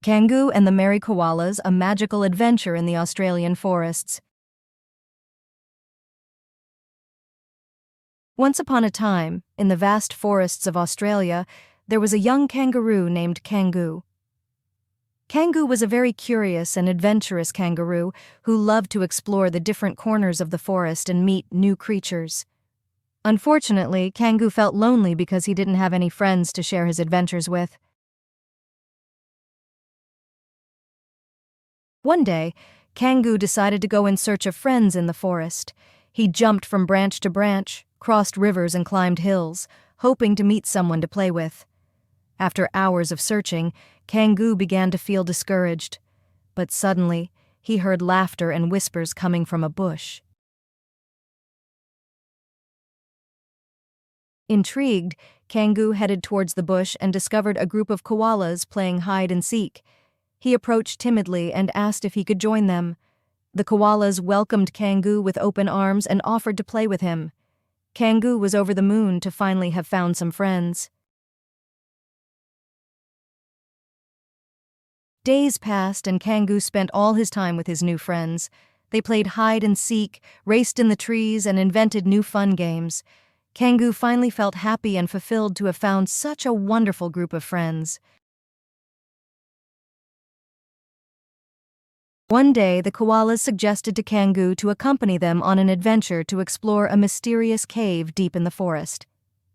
Kangoo and the Merry Koalas, a magical adventure in the Australian forests. Once upon a time, in the vast forests of Australia, there was a young kangaroo named Kangoo. Kangoo was a very curious and adventurous kangaroo who loved to explore the different corners of the forest and meet new creatures. Unfortunately, Kangoo felt lonely because he didn't have any friends to share his adventures with. One day, Kangoo decided to go in search of friends in the forest. He jumped from branch to branch, crossed rivers and climbed hills, hoping to meet someone to play with. After hours of searching, Kangoo began to feel discouraged. But suddenly, he heard laughter and whispers coming from a bush. Intrigued, Kangoo headed towards the bush and discovered a group of koalas playing hide-and-seek. He approached timidly and asked if he could join them. The koalas welcomed Kangoo with open arms and offered to play with him. Kangoo was over the moon to finally have found some friends. Days passed and Kangoo spent all his time with his new friends. They played hide-and-seek, raced in the trees, and invented new fun games. Kangoo finally felt happy and fulfilled to have found such a wonderful group of friends. One day, the koalas suggested to Kangoo to accompany them on an adventure to explore a mysterious cave deep in the forest.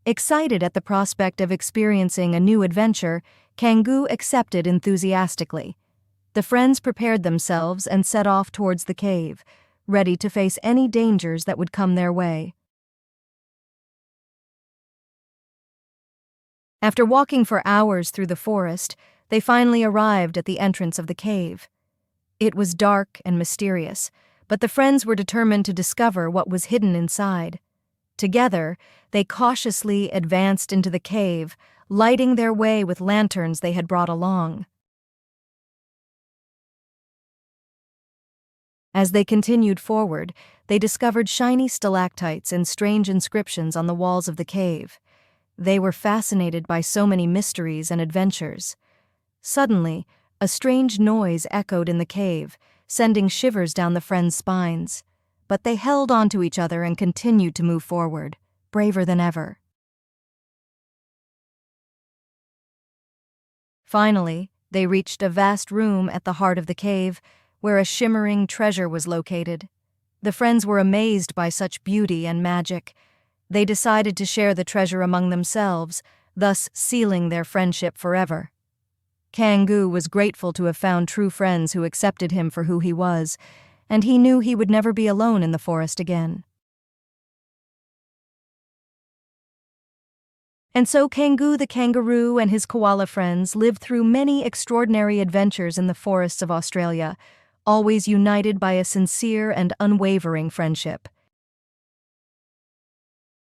Excited at the prospect of experiencing a new adventure, Kangoo accepted enthusiastically. The friends prepared themselves and set off towards the cave, ready to face any dangers that would come their way. After walking for hours through the forest, they finally arrived at the entrance of the cave. It was dark and mysterious, but the friends were determined to discover what was hidden inside. Together, they cautiously advanced into the cave, lighting their way with lanterns they had brought along. As they continued forward, they discovered shiny stalactites and strange inscriptions on the walls of the cave. They were fascinated by so many mysteries and adventures. Suddenly, a strange noise echoed in the cave, sending shivers down the friends' spines. But they held on to each other and continued to move forward, braver than ever. Finally, they reached a vast room at the heart of the cave, where a shimmering treasure was located. The friends were amazed by such beauty and magic. They decided to share the treasure among themselves, thus sealing their friendship forever. Kangoo was grateful to have found true friends who accepted him for who he was, and he knew he would never be alone in the forest again. And so Kangoo the kangaroo and his koala friends lived through many extraordinary adventures in the forests of Australia, always united by a sincere and unwavering friendship.